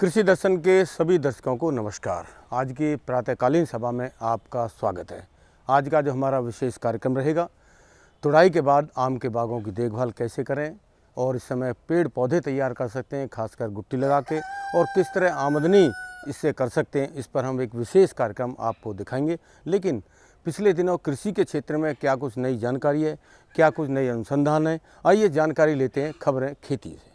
कृषि दर्शन के सभी दर्शकों को नमस्कार। आज की प्रातःकालीन सभा में आपका स्वागत है। आज का जो हमारा विशेष कार्यक्रम रहेगा, तुड़ाई के बाद आम के बागों की देखभाल कैसे करें और इस समय पेड़ पौधे तैयार कर सकते हैं, खासकर गुट्टी लगा के, और किस तरह आमदनी इससे कर सकते हैं, इस पर हम एक विशेष कार्यक्रम आपको दिखाएंगे। लेकिन पिछले दिनों कृषि के क्षेत्र में क्या कुछ नई जानकारी है, क्या कुछ नई अनुसंधान है, आइए जानकारी लेते हैं खबरें खेती से।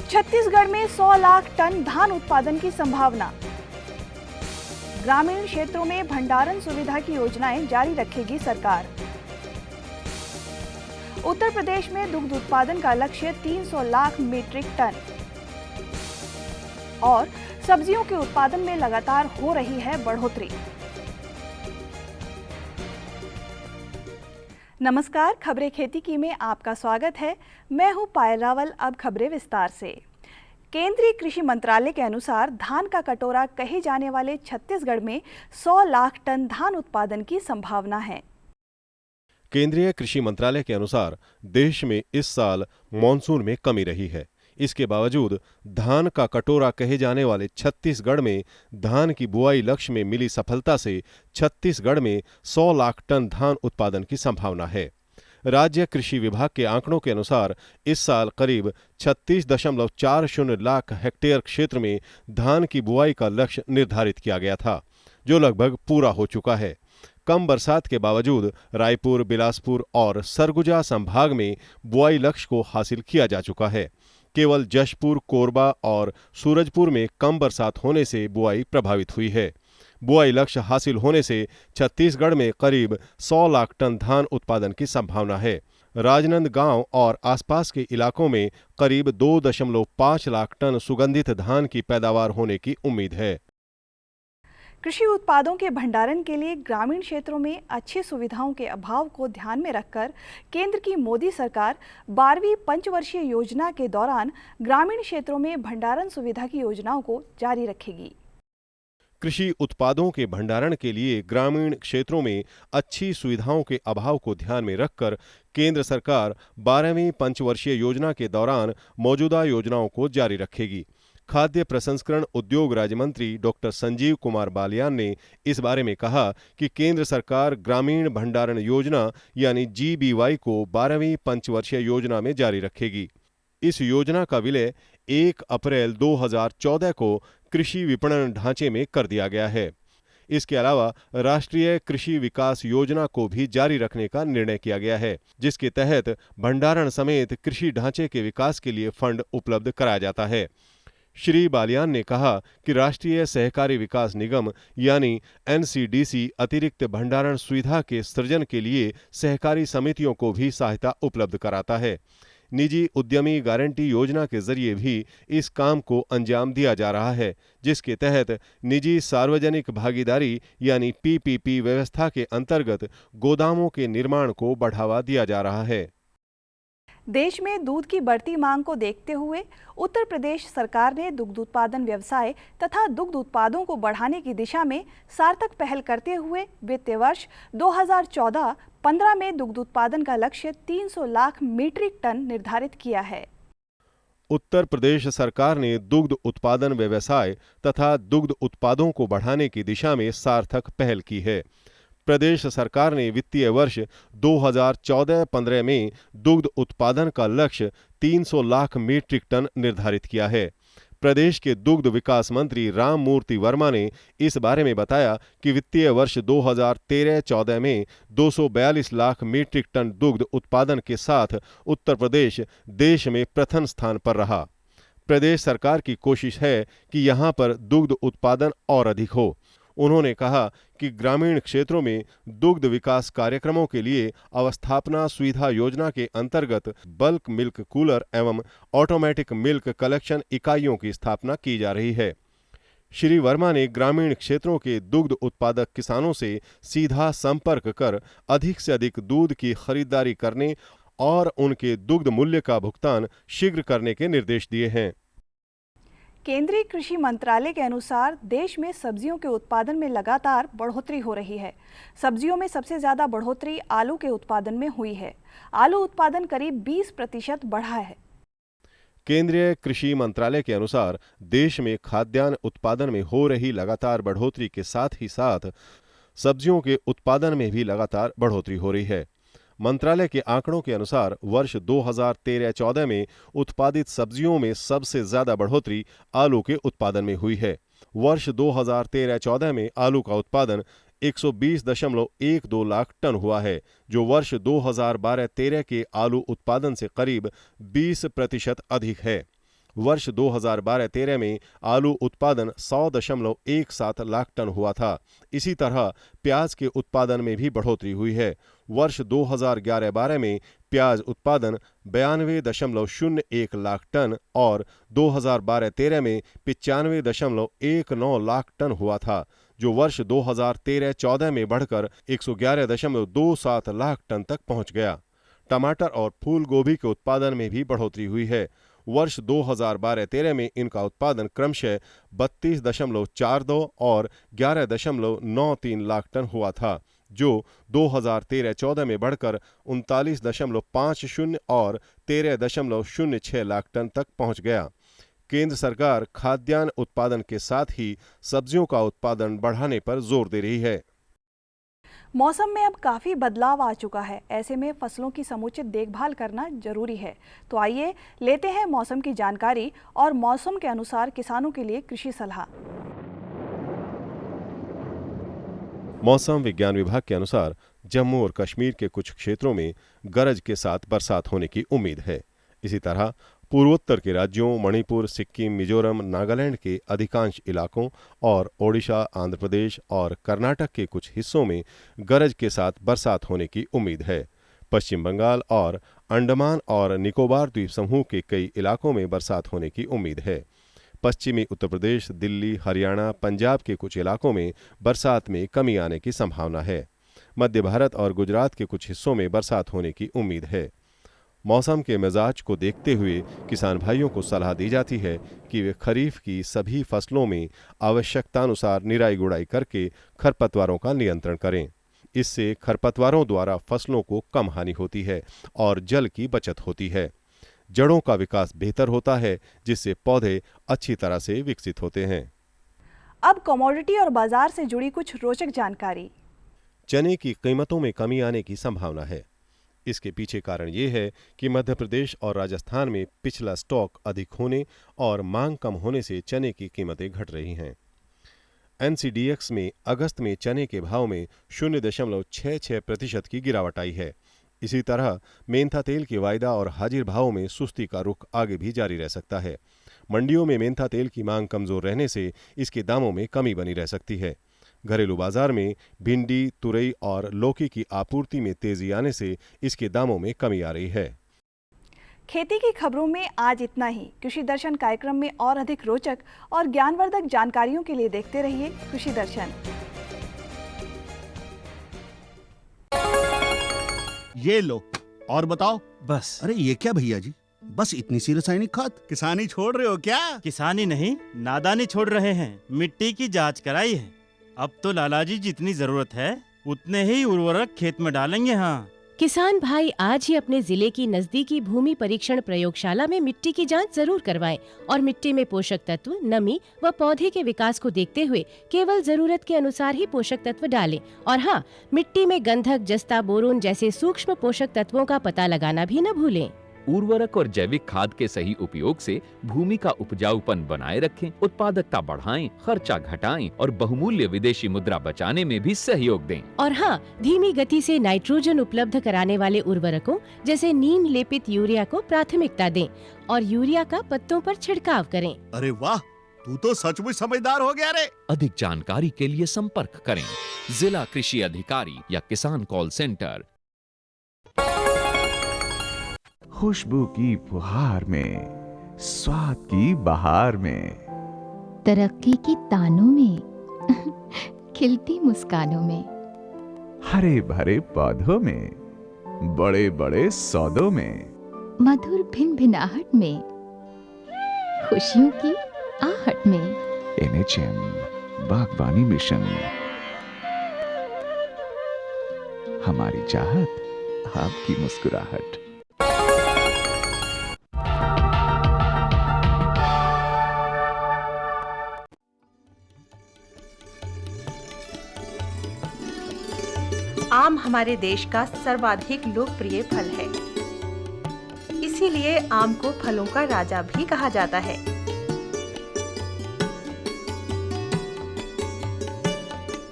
छत्तीसगढ़ में 100 लाख टन धान उत्पादन की संभावना। ग्रामीण क्षेत्रों में भंडारण सुविधा की योजनाएं जारी रखेगी सरकार। उत्तर प्रदेश में दुग्ध उत्पादन का लक्ष्य 300 लाख मीट्रिक टन। और सब्जियों के उत्पादन में लगातार हो रही है बढ़ोतरी। नमस्कार, खबरें खेती की में आपका स्वागत है। मैं हूं पायल रावल। अब खबरें विस्तार से। केंद्रीय कृषि मंत्रालय के अनुसार धान का कटोरा कहे जाने वाले छत्तीसगढ़ में 100 लाख टन धान उत्पादन की संभावना है। केंद्रीय कृषि मंत्रालय के अनुसार देश में इस साल मानसून में कमी रही है। इसके बावजूद धान का कटोरा कहे जाने वाले छत्तीसगढ़ में धान की बुआई लक्ष्य में मिली सफलता से छत्तीसगढ़ में 100 लाख टन धान उत्पादन की संभावना है। राज्य कृषि विभाग के आंकड़ों के अनुसार इस साल करीब 36.40 लाख हेक्टेयर क्षेत्र में धान की बुआई का लक्ष्य निर्धारित किया गया था, जो लगभग पूरा हो चुका है। कम बरसात के बावजूद रायपुर, बिलासपुर और सरगुजा संभाग में बुआई लक्ष्य को हासिल किया जा चुका है। केवल जशपुर, कोरबा और सूरजपुर में कम बरसात होने से बुआई प्रभावित हुई है। बुआई लक्ष्य हासिल होने से छत्तीसगढ़ में करीब 100 लाख टन धान उत्पादन की संभावना है। राजनांदगांव और आसपास के इलाकों में करीब 2.5 लाख टन सुगंधित धान की पैदावार होने की उम्मीद है। कृषि उत्पादों के भंडारण के लिए ग्रामीण क्षेत्रों में अच्छी सुविधाओं के अभाव को ध्यान में रखकर केंद्र की मोदी सरकार 12वीं पंचवर्षीय योजना के दौरान ग्रामीण क्षेत्रों में भंडारण सुविधा की योजनाओं को जारी रखेगी। कृषि उत्पादों के भंडारण के लिए ग्रामीण क्षेत्रों में अच्छी सुविधाओं के अभाव को ध्यान में रखकर केंद्र सरकार 12वीं पंचवर्षीय योजना के दौरान मौजूदा योजनाओं को जारी रखेगी। खाद्य प्रसंस्करण उद्योग राज्य मंत्री डॉक्टर संजीव कुमार बालियान ने इस बारे में कहा कि केंद्र सरकार ग्रामीण भंडारण योजना यानी GBY को 12वीं पंचवर्षीय योजना में जारी रखेगी। इस योजना का विलय 1 अप्रैल 2014 को कृषि विपणन ढांचे में कर दिया गया है। इसके अलावा राष्ट्रीय कृषि विकास योजना को भी जारी रखने का निर्णय किया गया है, जिसके तहत भंडारण समेत कृषि ढांचे के विकास के लिए फंड उपलब्ध कराया जाता है। श्री बालियान ने कहा कि राष्ट्रीय सहकारी विकास निगम यानी NCDC अतिरिक्त भंडारण सुविधा के सृजन के लिए सहकारी समितियों को भी सहायता उपलब्ध कराता है। निजी उद्यमी गारंटी योजना के जरिए भी इस काम को अंजाम दिया जा रहा है, जिसके तहत निजी सार्वजनिक भागीदारी यानी PPP व्यवस्था के अंतर्गत गोदामों के निर्माण को बढ़ावा दिया जा रहा है। देश में दूध की बढ़ती मांग को देखते हुए उत्तर प्रदेश सरकार ने दुग्ध उत्पादन व्यवसाय तथा दुग्ध उत्पादों को बढ़ाने की दिशा में सार्थक पहल करते हुए वित्तीय वर्ष 2014-15 में दुग्ध उत्पादन का लक्ष्य 300 लाख मीट्रिक टन निर्धारित किया है। उत्तर प्रदेश सरकार ने दुग्ध उत्पादन व्यवसाय तथा दुग्ध उत्पादों को बढ़ाने की दिशा में सार्थक पहल की है। प्रदेश सरकार ने वित्तीय वर्ष 2014-15 में दुग्ध उत्पादन का लक्ष्य 300 लाख मीट्रिक टन निर्धारित किया है। प्रदेश के दुग्ध विकास मंत्री राममूर्ति वर्मा ने इस बारे में बताया कि वित्तीय वर्ष 2013-14 में 242 लाख मीट्रिक टन दुग्ध उत्पादन के साथ उत्तर प्रदेश देश में प्रथम स्थान पर रहा। प्रदेश सरकार की कोशिश है कि यहां पर दुग्ध उत्पादन और अधिक हो। उन्होंने कहा कि ग्रामीण क्षेत्रों में दुग्ध विकास कार्यक्रमों के लिए अवस्थापना सुविधा योजना के अंतर्गत बल्क मिल्क कूलर एवं ऑटोमेटिक मिल्क कलेक्शन इकाइयों की स्थापना की जा रही है। श्री वर्मा ने ग्रामीण क्षेत्रों के दुग्ध उत्पादक किसानों से सीधा संपर्क कर अधिक से अधिक दूध की खरीदारी करने और उनके दुग्ध मूल्य का भुगतान शीघ्र करने के निर्देश दिए हैं। केंद्रीय कृषि मंत्रालय के अनुसार देश में सब्जियों के उत्पादन में लगातार बढ़ोतरी हो रही है। सब्जियों में सबसे ज्यादा बढ़ोतरी आलू के उत्पादन में हुई है। आलू उत्पादन करीब 20% बढ़ा है। केंद्रीय कृषि मंत्रालय के अनुसार देश में खाद्यान्न उत्पादन में हो रही लगातार बढ़ोतरी के साथ ही साथ सब्जियों के उत्पादन में भी लगातार बढ़ोतरी हो रही है। मंत्रालय के आंकड़ों के अनुसार वर्ष 2013-14 में उत्पादित सब्जियों में सबसे ज्यादा बढ़ोतरी आलू के उत्पादन में हुई है। वर्ष 2013-14 में आलू का उत्पादन 120.12 लाख टन हुआ है, जो वर्ष 2012-13 के आलू उत्पादन से करीब 20% अधिक है। वर्ष 2012-13 में आलू उत्पादन 100.17 लाख टन हुआ था। इसी तरह प्याज के उत्पादन में भी बढ़ोतरी हुई है। वर्ष 2011-12 में प्याज उत्पादन 92.01 लाख टन और 2012-13 में 95.19 लाख टन हुआ था, जो वर्ष 2013-14 में बढ़कर 111.27 लाख टन तक पहुंच गया। टमाटर और फूल गोभी के उत्पादन में भी बढ़ोतरी हुई है। वर्ष 2012-13 में इनका उत्पादन क्रमशः 32.42 और 11.93 लाख टन हुआ था, जो 2013-14 में बढ़कर 39.50 और 13.06 लाख टन तक पहुंच गया। केंद्र सरकार खाद्यान्न उत्पादन के साथ ही सब्जियों का उत्पादन बढ़ाने पर जोर दे रही है। मौसम में अब काफ़ी बदलाव आ चुका है, ऐसे में फसलों की समुचित देखभाल करना जरूरी है। तो आइए लेते हैं मौसम की जानकारी और मौसम के अनुसार किसानों के लिए कृषि सलाह। मौसम विज्ञान विभाग के अनुसार जम्मू और कश्मीर के कुछ क्षेत्रों में गरज के साथ बरसात होने की उम्मीद है। इसी तरह पूर्वोत्तर के राज्यों मणिपुर, सिक्किम, मिजोरम, नागालैंड के अधिकांश इलाकों और ओडिशा, आंध्र प्रदेश और कर्नाटक के कुछ हिस्सों में गरज के साथ बरसात होने की उम्मीद है। पश्चिम बंगाल और अंडमान और निकोबार द्वीप समूह के कई इलाकों में बरसात होने की उम्मीद है। पश्चिमी उत्तर प्रदेश, दिल्ली, हरियाणा, पंजाब के कुछ इलाकों में बरसात में कमी आने की संभावना है। मध्य भारत और गुजरात के कुछ हिस्सों में बरसात होने की उम्मीद है। मौसम के मिजाज को देखते हुए किसान भाइयों को सलाह दी जाती है कि वे खरीफ की सभी फसलों में आवश्यकतानुसार निराई गुड़ाई करके खरपतवारों का नियंत्रण करें। इससे खरपतवारों द्वारा फसलों को कम हानि होती है और जल की बचत होती है। जड़ों का विकास बेहतर होता है, जिससे पौधे अच्छी तरह से विकसित होते हैं। अब कमोडिटी और बाजार से जुड़ी कुछ रोचक जानकारी। चने की कीमतों में कमी आने की संभावना है। इसके पीछे कारण ये है कि मध्य प्रदेश और राजस्थान में पिछला स्टॉक अधिक होने और मांग कम होने से चने की कीमतें घट रही हैं। एनसीडीएक्स में अगस्त में चने के भाव में 0.66% की गिरावट आई है। इसी तरह मेंथा तेल के वायदा और हाजिर भावों में सुस्ती का रुख आगे भी जारी रह सकता है। मंडियों में मेंथा तेल की मांग कमजोर रहने से इसके दामों में कमी बनी रह सकती है। घरेलू बाजार में भिंडी, तुरई और लौकी की आपूर्ति में तेजी आने से इसके दामों में कमी आ रही है। खेती की खबरों में आज इतना ही। कृषि दर्शन कार्यक्रम में और अधिक रोचक और ज्ञानवर्धक जानकारियों के लिए देखते रहिए कृषि दर्शन। ये लो और बताओ। बस। अरे ये क्या भैया जी, बस इतनी सी रासायनिक खाद? किसानी छोड़ रहे हो क्या? किसानी नहीं, नादानी छोड़ रहे हैं। मिट्टी की जांच कराई है। अब तो लालाजी जितनी जरूरत है उतने ही उर्वरक खेत में डालेंगे। हाँ, किसान भाई आज ही अपने जिले की नजदीकी भूमि परीक्षण प्रयोगशाला में मिट्टी की जांच जरूर करवाएं और मिट्टी में पोषक तत्व, नमी व पौधे के विकास को देखते हुए केवल जरूरत के अनुसार ही पोषक तत्व डालें। और हाँ, मिट्टी में गंधक, जस्ता, बोरोन जैसे सूक्ष्म पोषक तत्वों का पता लगाना भी न भूलें। उर्वरक और जैविक खाद के सही उपयोग से भूमि का उपजाऊपन बनाए रखें, उत्पादकता बढ़ाएं, खर्चा घटाएं और बहुमूल्य विदेशी मुद्रा बचाने में भी सहयोग दें। और हाँ, धीमी गति से नाइट्रोजन उपलब्ध कराने वाले उर्वरकों जैसे नीम लेपित यूरिया को प्राथमिकता दें और यूरिया का पत्तों पर छिड़काव करें। अरे वाह, तू तो सचमुच समझदार हो गया रे। अधिक जानकारी के लिए संपर्क करें जिला कृषि अधिकारी या किसान कॉल सेंटर। खुशबू की फुहार में, स्वाद की बहार में, तरक्की की तानों में, खिलती मुस्कानों में, हरे भरे पौधों में, बड़े बड़े सौदों में, मधुर भिनभिनाहट में, खुशियों की आहट में। NHM बागवानी मिशन, हमारी चाहत, आपकी मुस्कुराहट। आम हमारे देश का सर्वाधिक लोकप्रिय फल है। इसीलिए आम को फलों का राजा भी कहा जाता है।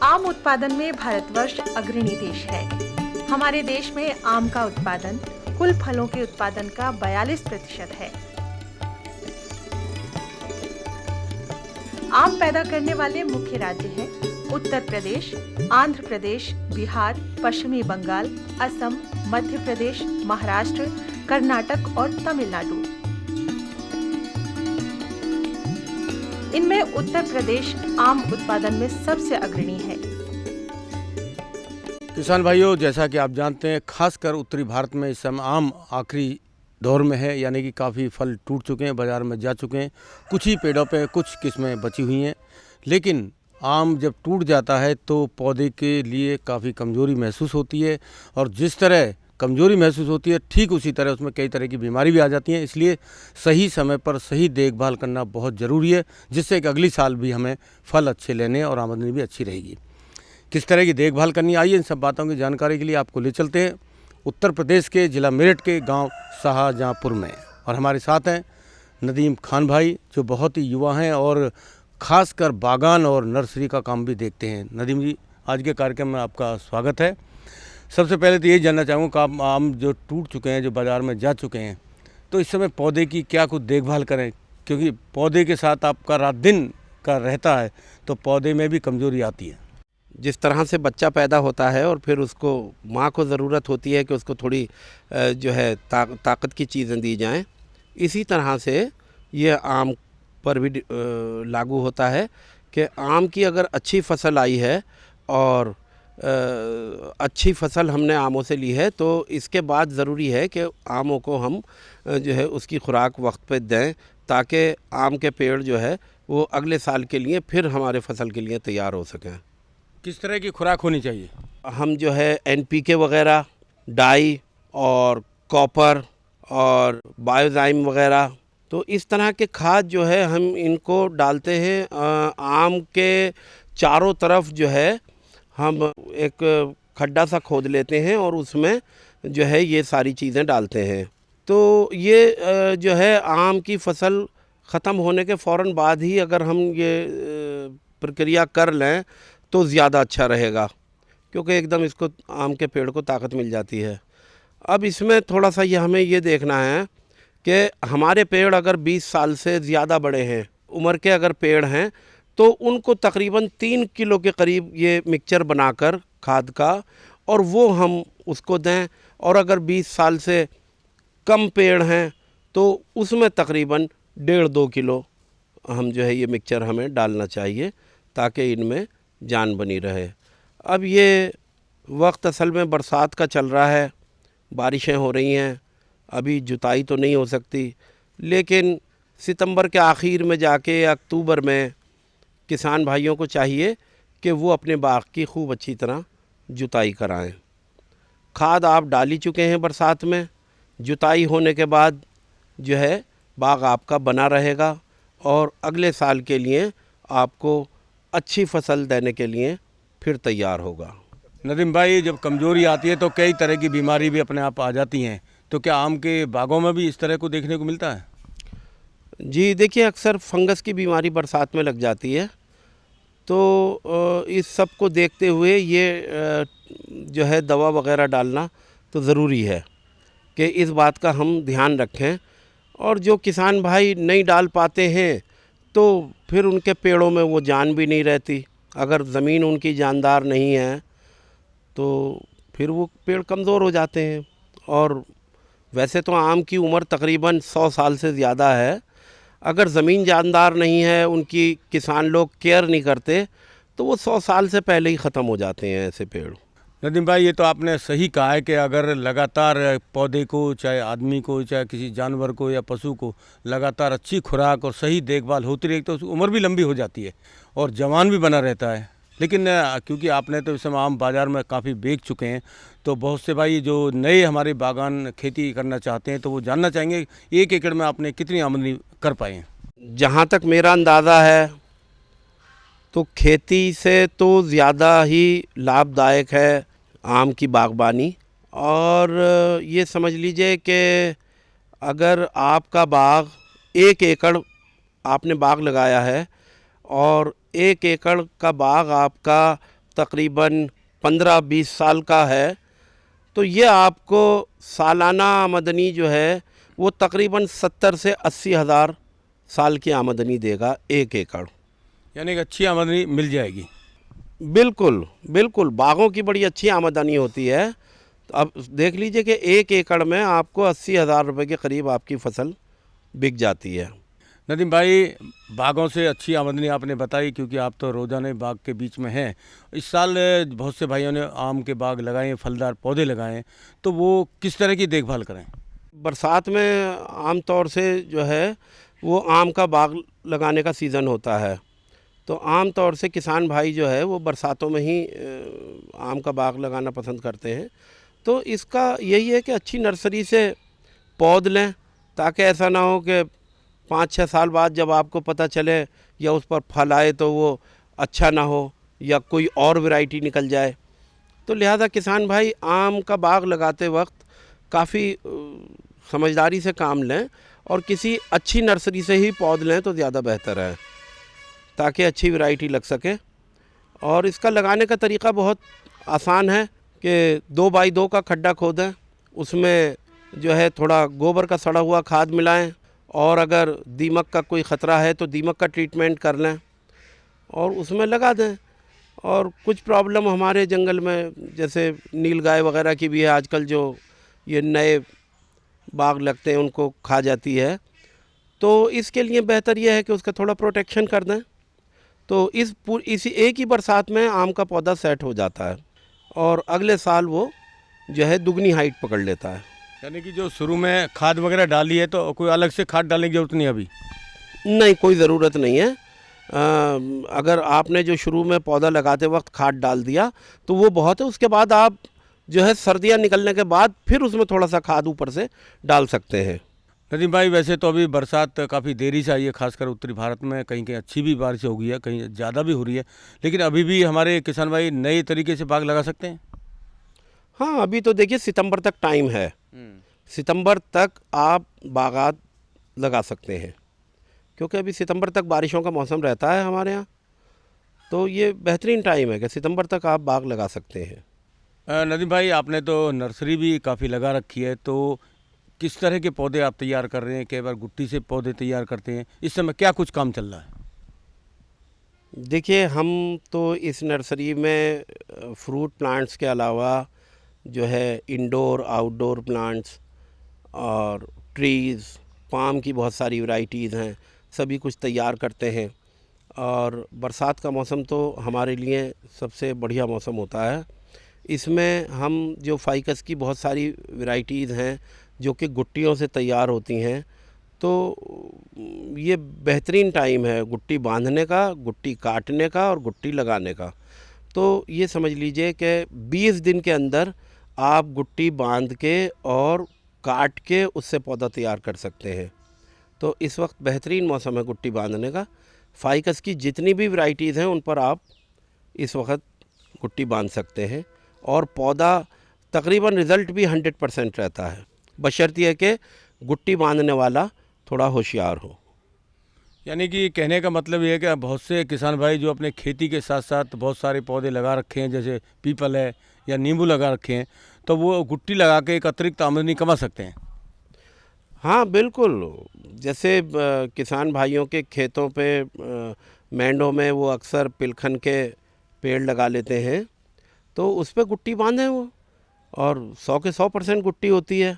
आम उत्पादन में भारतवर्ष अग्रणी देश है। हमारे देश में आम का उत्पादन कुल फलों के उत्पादन का 42% है। आम पैदा करने वाले मुख्य राज्य हैं उत्तर प्रदेश, आंध्र प्रदेश, बिहार, पश्चिमी बंगाल, असम, मध्य प्रदेश, महाराष्ट्र, कर्नाटक और तमिलनाडु। इनमें उत्तर प्रदेश आम उत्पादन में सबसे अग्रणी है। किसान भाइयों, जैसा कि आप जानते हैं, खासकर उत्तरी भारत में इस समय आम आखिरी दौर में है, यानी कि काफ़ी फल टूट चुके हैं, बाज़ार में जा चुके हैं। कुछ ही पेड़ों पे कुछ किस्में बची हुई हैं, लेकिन आम जब टूट जाता है तो पौधे के लिए काफ़ी कमज़ोरी महसूस होती है, और जिस तरह कमज़ोरी महसूस होती है ठीक उसी तरह उसमें कई तरह की बीमारी भी आ जाती हैं। इसलिए सही समय पर सही देखभाल करना बहुत ज़रूरी है, जिससे कि अगली साल भी हमें फल अच्छे लेने और आमदनी भी अच्छी रहेगी। किस तरह की देखभाल करनी, आइए इन सब बातों की जानकारी के लिए आपको ले चलते हैं उत्तर प्रदेश के ज़िला मेरठ के गांव शाहजहाँपुर में। और हमारे साथ हैं नदीम खान भाई, जो बहुत ही युवा हैं और ख़ासकर बागान और नर्सरी का काम भी देखते हैं। नदीम जी, आज के कार्यक्रम में आपका स्वागत है। सबसे पहले तो ये जानना चाहूँगा कि आप आम जो टूट चुके हैं, जो बाज़ार में जा चुके हैं, तो इस समय पौधे की क्या कुछ देखभाल करें, क्योंकि पौधे के साथ आपका रात दिन का रहता है तो पौधे में भी कमज़ोरी आती है। जिस तरह से बच्चा पैदा होता है और फिर उसको माँ को ज़रूरत होती है कि उसको थोड़ी जो है ताकत की चीज़ें दी जाएं, इसी तरह से ये आम पर भी लागू होता है कि आम की अगर अच्छी फसल आई है और अच्छी फसल हमने आमों से ली है, तो इसके बाद ज़रूरी है कि आमों को हम जो है उसकी खुराक वक्त पे दें, ताकि आम के पेड़ जो है वो अगले साल के लिए फिर हमारे फसल के लिए तैयार हो सकें। किस तरह की खुराक होनी चाहिए? हम जो है NPK वगैरह, डाई और कॉपर और बायोजाइम वगैरह, तो इस तरह के खाद जो है हम इनको डालते हैं। आम के चारों तरफ जो है हम एक खड्डा सा खोद लेते हैं और उसमें जो है ये सारी चीज़ें डालते हैं। तो ये जो है आम की फसल ख़त्म होने के फ़ौरन बाद ही अगर हम ये प्रक्रिया कर लें तो ज़्यादा अच्छा रहेगा, क्योंकि एकदम इसको आम के पेड़ को ताकत मिल जाती है। अब इसमें थोड़ा सा ये हमें ये देखना है कि हमारे पेड़ अगर 20 साल से ज़्यादा बड़े हैं, उम्र के अगर पेड़ हैं, तो उनको तकरीबन 3 किलो के करीब ये मिक्सचर बनाकर खाद का, और वो हम उसको दें। और अगर 20 साल से कम पेड़ हैं तो उसमें तकरीबन 1.5-2 किलो हम जो है ये मिक्सचर हमें डालना चाहिए, ताकि इनमें जान बनी रहे। अब ये वक्त असल में बरसात का चल रहा है, बारिशें हो रही हैं, अभी जुताई तो नहीं हो सकती, लेकिन सितंबर के आखिर में जाके या अक्टूबर में किसान भाइयों को चाहिए कि वो अपने बाग की खूब अच्छी तरह जुताई कराएं। खाद आप डाल ही चुके हैं बरसात में, जुताई होने के बाद जो है बाग आपका बना रहेगा और अगले साल के लिए आपको अच्छी फसल देने के लिए फिर तैयार होगा। नदीम भाई, जब कमज़ोरी आती है तो कई तरह की बीमारी भी अपने आप आ जाती हैं, तो क्या आम के बागों में भी इस तरह को देखने को मिलता है? जी देखिए, अक्सर फंगस की बीमारी बरसात में लग जाती है, तो इस सब को देखते हुए ये जो है दवा वगैरह डालना तो ज़रूरी है कि इस बात का हम ध्यान रखें। और जो किसान भाई नहीं डाल पाते हैं तो फिर उनके पेड़ों में वो जान भी नहीं रहती। अगर ज़मीन उनकी जानदार नहीं है तो फिर वो पेड़ कमज़ोर हो जाते हैं। और वैसे तो आम की उम्र तकरीबन 100 साल से ज़्यादा है। अगर ज़मीन जानदार नहीं है, उनकी किसान लोग केयर नहीं करते, तो वो 100 साल से पहले ही ख़त्म हो जाते हैं ऐसे पेड़। नदीम भाई, ये तो आपने सही कहा है कि अगर लगातार पौधे को, चाहे आदमी को, चाहे किसी जानवर को या पशु को लगातार अच्छी खुराक और सही देखभाल होती रहेगी तो उसकी उम्र भी लंबी हो जाती है और जवान भी बना रहता है। लेकिन क्योंकि आपने तो इस समय आम बाज़ार में काफ़ी बेच चुके हैं, तो बहुत से भाई जो नए हमारे बागान खेती करना चाहते हैं तो वो जानना चाहेंगे 1 एकड़ में आपने कितनी आमदनी कर पाए हैं? जहाँ तक मेरा अंदाज़ा है तो खेती से तो ज़्यादा ही लाभदायक है आम की बागबानी। और ये समझ लीजिए कि अगर आपका बाग 1 एकड़ आपने बाग लगाया है और 1 एकड़ का बाग आपका तकरीबन 15-20 साल का है, तो ये आपको सालाना आमदनी जो है वो तकरीबन 70 से 80 हज़ार साल की आमदनी देगा 1 एकड़। यानी कि अच्छी आमदनी मिल जाएगी। बिल्कुल बिल्कुल, बागों की बड़ी अच्छी आमदनी होती है। तो अब देख लीजिए कि 1 एकड़ में आपको 80 हज़ार रुपये के करीब आपकी फसल बिक जाती है। नदीम भाई, बागों से अच्छी आमदनी आपने बताई, क्योंकि आप तो रोज़ाना बाग के बीच में हैं। इस साल बहुत से भाइयों ने आम के बाग लगाए हैं, फलदार पौधे लगाए हैं, तो वो किस तरह की देखभाल करें? बरसात में आम तौर से जो है वो आम का बाग लगाने का सीज़न होता है, तो आम तौर से किसान भाई जो है वो बरसातों में ही आम का बाग लगाना पसंद करते हैं। तो इसका यही है कि अच्छी नर्सरी से पौध लें, ताकि ऐसा ना हो कि 5-6 साल बाद जब आपको पता चले या उस पर फल आए तो वो अच्छा ना हो या कोई और वैरायटी निकल जाए। तो लिहाजा किसान भाई आम का बाग लगाते वक्त काफ़ी समझदारी से काम लें और किसी अच्छी नर्सरी से ही पौध लें तो ज़्यादा बेहतर है, ताकि अच्छी वैरायटी लग सके। और इसका लगाने का तरीका बहुत आसान है कि 2x2 का खड्डा खोदें, उसमें जो है थोड़ा गोबर का सड़ा हुआ खाद मिलाएं, और अगर दीमक का कोई ख़तरा है तो दीमक का ट्रीटमेंट कर लें और उसमें लगा दें। और कुछ प्रॉब्लम हमारे जंगल में जैसे नीलगाय वगैरह की भी है आजकल, जो ये नए बाग लगते हैं उनको खा जाती है, तो इसके लिए बेहतर यह है कि उसका थोड़ा प्रोटेक्शन कर दें। तो इसी एक ही बरसात में आम का पौधा सेट हो जाता है और अगले साल वो जो है दुगनी हाइट पकड़ लेता है। यानी कि जो शुरू में खाद वगैरह डाली है तो कोई अलग से खाद डालने की ज़रूरत नहीं अभी? नहीं, कोई ज़रूरत नहीं है। अगर आपने जो शुरू में पौधा लगाते वक्त खाद डाल दिया तो वो बहुत है, उसके बाद आप जो है सर्दियाँ निकलने के बाद फिर उसमें थोड़ा सा खाद ऊपर से डाल सकते हैं। नदीम भाई, वैसे तो अभी बरसात काफ़ी देरी से आई है, खासकर उत्तरी भारत में कहीं कहीं अच्छी भी बारिश हो गई है, कहीं ज़्यादा भी हो रही है, लेकिन अभी भी हमारे किसान भाई नए तरीके से बाग लगा सकते हैं? हाँ, अभी तो देखिए सितंबर तक टाइम है, सितंबर तक आप बागात लगा सकते हैं, क्योंकि अभी सितंबर तक बारिशों का मौसम रहता है हमारे यहाँ। तो ये बेहतरीन टाइम है कि सितंबर तक आप बाग लगा सकते हैं। नदीम भाई, आपने तो नर्सरी भी काफ़ी लगा रखी है, तो किस तरह के पौधे आप तैयार कर रहे हैं? कई बार गुट्टी से पौधे तैयार करते हैं, इस समय क्या कुछ काम चल रहा है? देखिए, हम तो इस नर्सरी में फ्रूट प्लांट्स के अलावा जो है इंडोर आउटडोर प्लांट्स और ट्रीज़, पाम की बहुत सारी वैरायटीज़ हैं, सभी कुछ तैयार करते हैं। और बरसात का मौसम तो हमारे लिए सबसे बढ़िया मौसम होता है। इसमें हम जो फाइकस की बहुत सारी वैरायटीज़ हैं जो कि गुट्टियों से तैयार होती हैं, तो ये बेहतरीन टाइम है गुट्टी बांधने का, गुट्टी काटने का और गुट्टी लगाने का। तो ये समझ लीजिए कि 20 दिन के अंदर आप गुट्टी बांध के और काट के उससे पौधा तैयार कर सकते हैं। तो इस वक्त बेहतरीन मौसम है गुट्टी बांधने का। फाइकस की जितनी भी वैरायटीज़ हैं उन पर आप इस वक्त गुट्टी बांध सकते हैं और पौधा तकरीबन रिज़ल्ट भी 100% रहता है, बशर्ते कि गुट्टी बांधने वाला थोड़ा होशियार हो। यानी कि कहने का मतलब ये है कि बहुत से किसान भाई जो अपने खेती के साथ साथ बहुत सारे पौधे लगा रखे हैं, जैसे पीपल है या नींबू लगा रखे हैं, तो वो गुट्टी लगा के एक अतिरिक्त आमदनी कमा सकते हैं। हाँ बिल्कुल, जैसे किसान भाइयों के खेतों पे मैंडों में वो अक्सर पिलखन के पेड़ लगा लेते हैं, तो उस पर गुट्टी बांधें वो, और 100 के 100% गुट्टी होती है।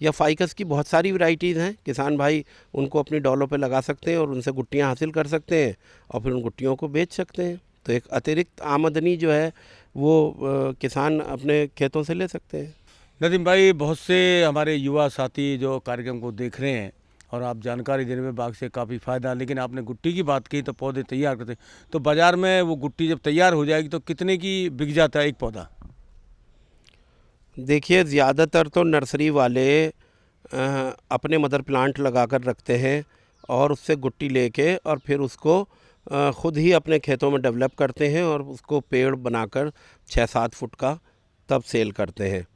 या फाइकस की बहुत सारी वैरायटीज़ हैं, किसान भाई उनको अपनी डॉलों पे लगा सकते हैं और उनसे गुट्टियाँ हासिल कर सकते हैं और फिर उन गुट्टियों को बेच सकते हैं। तो एक अतिरिक्त आमदनी जो है वो किसान अपने खेतों से ले सकते हैं। नदीम भाई, बहुत से हमारे युवा साथी जो कार्यक्रम को देख रहे हैं और आप जानकारी देने में बाग से काफ़ी फ़ायदा, लेकिन आपने गुट्टी की बात की तो पौधे तैयार करते, तो बाज़ार में वो गुट्टी जब तैयार हो जाएगी तो कितने की बिक जाता है एक पौधा? देखिए, ज़्यादातर तो नर्सरी वाले अपने मदर प्लांट लगा कर रखते हैं और उससे गुट्टी लेके और फिर उसको ख़ुद ही अपने खेतों में डेवलप करते हैं और उसको पेड़ बनाकर 6-7 फुट का तब सेल करते हैं।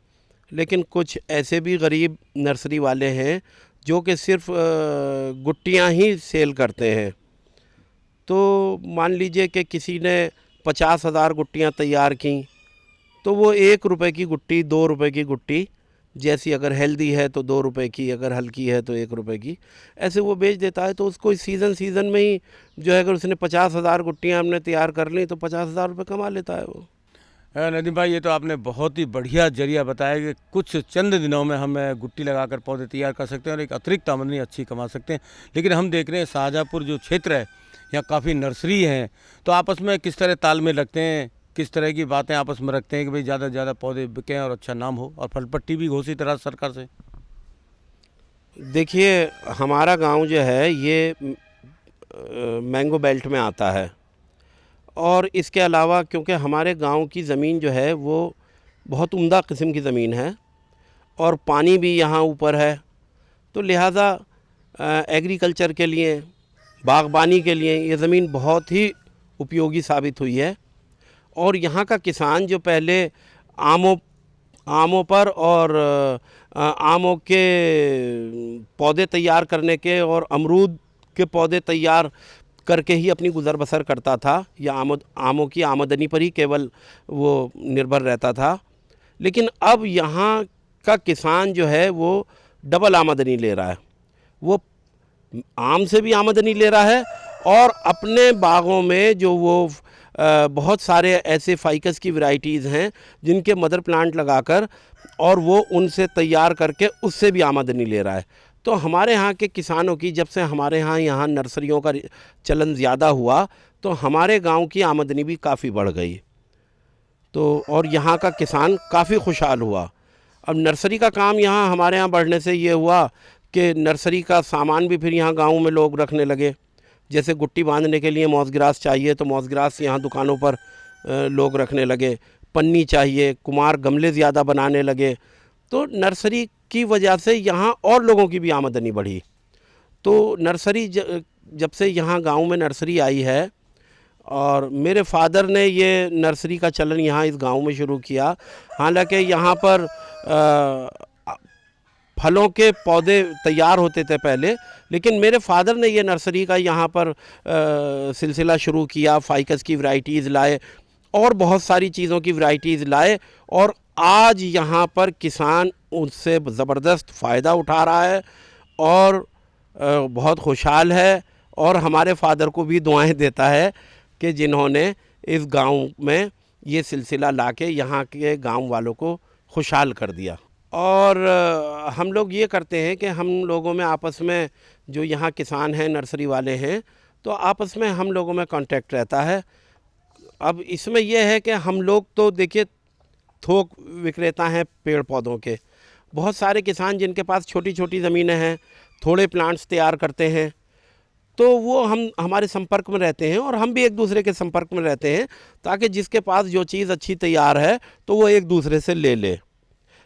लेकिन कुछ ऐसे भी गरीब नर्सरी वाले हैं जो कि सिर्फ गुट्टियाँ ही सेल करते हैं। तो मान लीजिए कि किसी ने 50,000 गुट्टियाँ तैयार की, तो वो 1 रुपए की गुट्टी, 2 रुपए की गुट्टी, जैसी अगर हेल्दी है तो 2 रुपए की, अगर हल्की है तो 1 रुपए की, ऐसे वो बेच देता है। तो उसको इस सीज़न में ही जो है, अगर उसने 50,000 गुट्टियाँ हमने तैयार कर ली तो 50,000 रुपये कमा लेता है वो। नदीम भाई, ये तो आपने बहुत ही बढ़िया जरिया बताया कि कुछ चंद दिनों में हम गुट्टी लगाकर पौधे तैयार कर सकते हैं और एक अतिरिक्त आमदनी अच्छी कमा सकते हैं। लेकिन हम देख रहे हैं शाहजहाँपुर जो क्षेत्र है, यहाँ काफ़ी नर्सरी हैं, तो आपस में किस तरह तालमेल रखते हैं, किस तरह की बातें आपस में रखते हैं कि भाई ज़्यादा से ज़्यादा पौधे बिकें और अच्छा नाम हो, और फल पट्टी भी घोषित रहा सरकार से? देखिए, हमारा गांव जो है ये मैंगो बेल्ट में आता है, और इसके अलावा क्योंकि हमारे गांव की ज़मीन जो है वो बहुत उम्दा किस्म की ज़मीन है और पानी भी यहाँ ऊपर है, तो लिहाजा एग्रीकल्चर के लिए, बागबानी के लिए ये ज़मीन बहुत ही उपयोगी साबित हुई है। और यहाँ का किसान जो पहले आमों पर और आमों के पौधे तैयार करने के और अमरूद के पौधे तैयार करके ही अपनी गुज़र बसर करता था, या आमों की आमदनी पर ही केवल वो निर्भर रहता था, लेकिन अब यहाँ का किसान जो है वो डबल आमदनी ले रहा है। वो आम से भी आमदनी ले रहा है और अपने बागों में जो वो बहुत सारे ऐसे फाइकस की वैरायटीज़ हैं जिनके मदर प्लांट लगाकर और वो उनसे तैयार करके उससे भी आमदनी ले रहा है। तो हमारे यहाँ के किसानों की, जब से हमारे यहाँ नर्सरियों का चलन ज़्यादा हुआ तो हमारे गांव की आमदनी भी काफ़ी बढ़ गई, तो और यहाँ का किसान काफ़ी खुशहाल हुआ। अब नर्सरी का काम यहाँ हमारे यहाँ बढ़ने से ये हुआ कि नर्सरी का सामान भी फिर यहाँ गाँव में लोग रखने लगे। जैसे गुट्टी बांधने के लिए मॉस ग्रास चाहिए तो मॉस ग्रास यहाँ दुकानों पर लोग रखने लगे, पन्नी चाहिए, कुमार गमले ज़्यादा बनाने लगे, तो नर्सरी की वजह से यहाँ और लोगों की भी आमदनी बढ़ी। तो नर्सरी जब से यहाँ गांव में नर्सरी आई है, और मेरे फादर ने ये नर्सरी का चलन यहाँ इस गांव में शुरू किया। हालांकि यहाँ पर फलों के पौधे तैयार होते थे पहले, लेकिन मेरे फादर ने ये नर्सरी का यहाँ पर सिलसिला शुरू किया, फाइकस की वैरायटीज़ लाए और बहुत सारी चीज़ों की वैरायटीज़ लाए, और आज यहाँ पर किसान उससे ज़बरदस्त फ़ायदा उठा रहा है और बहुत खुशहाल है, और हमारे फादर को भी दुआएं देता है कि जिन्होंने इस गांव में ये सिलसिला लाके यहाँ के गांव वालों को खुशहाल कर दिया। और हम लोग ये करते हैं कि हम लोगों में आपस में जो यहाँ किसान हैं, नर्सरी वाले हैं, तो आपस में हम लोगों में कांटेक्ट रहता है। अब इसमें यह है कि हम लोग तो देखिए थोक विक्रेता हैं पेड़ पौधों के, बहुत सारे किसान जिनके पास छोटी छोटी ज़मीनें हैं, थोड़े प्लांट्स तैयार करते हैं, तो वो हमारे संपर्क में रहते हैं और हम भी एक दूसरे के संपर्क में रहते हैं, ताकि जिसके पास जो चीज़ अच्छी तैयार है तो वो एक दूसरे से ले ले।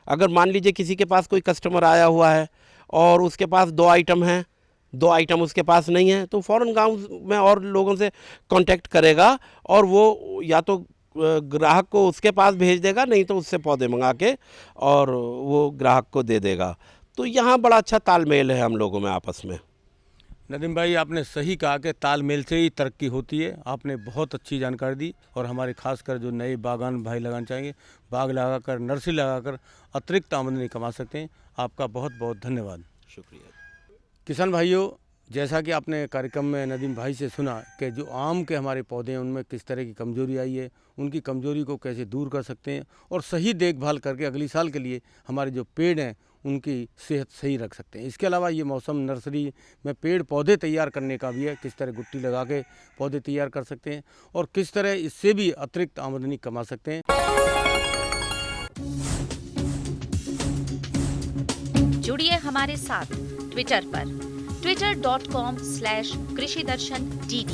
अगर मान लीजिए किसी के पास कोई कस्टमर आया हुआ है और उसके पास 2 आइटम हैं, 2 आइटम उसके पास नहीं है, तो फ़ौरन गांव में और लोगों से कांटेक्ट करेगा और वो या तो ग्राहक को उसके पास भेज देगा, नहीं तो उससे पौधे मंगा के और वो ग्राहक को दे देगा। तो यहाँ बड़ा अच्छा तालमेल है हम लोगों में आपस में। नदीम भाई, आपने सही कहा कि तालमेल से ही तरक्की होती है। आपने बहुत अच्छी जानकारी दी, और हमारे खासकर जो नए बागान भाई लगाना चाहेंगे, बाग लगाकर, नर्सरी लगाकर अतिरिक्त आमदनी कमा सकते हैं। आपका बहुत बहुत धन्यवाद। शुक्रिया। किसान भाइयों, जैसा कि आपने कार्यक्रम में नदीम भाई से सुना कि जो आम के हमारे पौधे हैं उनमें किस तरह की कमजोरी आई है, उनकी कमजोरी को कैसे दूर कर सकते हैं और सही देखभाल करके अगली साल के लिए हमारे जो पेड़ हैं उनकी सेहत सही रख सकते हैं। इसके अलावा ये मौसम नर्सरी में पेड़ पौधे तैयार करने का भी है, किस तरह गुट्टी लगा के पौधे तैयार कर सकते हैं और किस तरह इससे भी अतिरिक्त आमदनी कमा सकते हैं। जुड़िए हमारे साथ ट्विटर पर twitter.com/कृषिदर्शन-dd,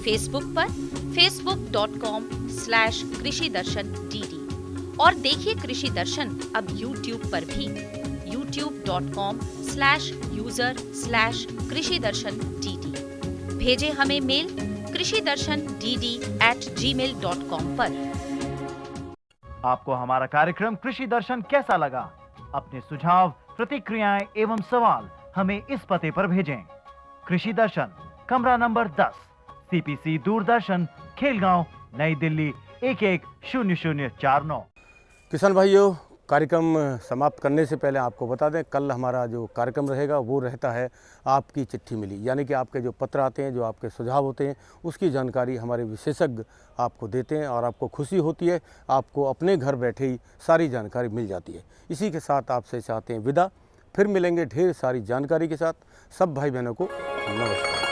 फेसबुक पर facebook.com/कृषिदर्शन-dd और देखिए कृषि दर्शन अब YouTube पर भी youtube.com/user/कृषिदर्शन-dd। भेजें हमें मेल कृषिदर्शन-dd@gmail.com पर। आपको हमारा कार्यक्रम कृषि दर्शन कैसा लगा? अपने सुझाव, प्रतिक्रियाएं एवं सवाल हमें इस पते पर भेजें। कृषि दर्शन, कमरा नंबर 10, CPC दूरदर्शन, खेलगांव, नई दिल्ली 110049। किसान भाइयों, कार्यक्रम समाप्त करने से पहले आपको बता दें, कल हमारा जो कार्यक्रम रहेगा वो रहता है आपकी चिट्ठी मिली, यानी कि आपके जो पत्र आते हैं, जो आपके सुझाव होते हैं, उसकी जानकारी हमारे विशेषज्ञ आपको देते हैं और आपको खुशी होती है, आपको अपने घर बैठे ही सारी जानकारी मिल जाती है। इसी के साथ आपसे चाहते हैं विदा, फिर मिलेंगे ढेर सारी जानकारी के साथ। सब भाई बहनों को नमस्कार।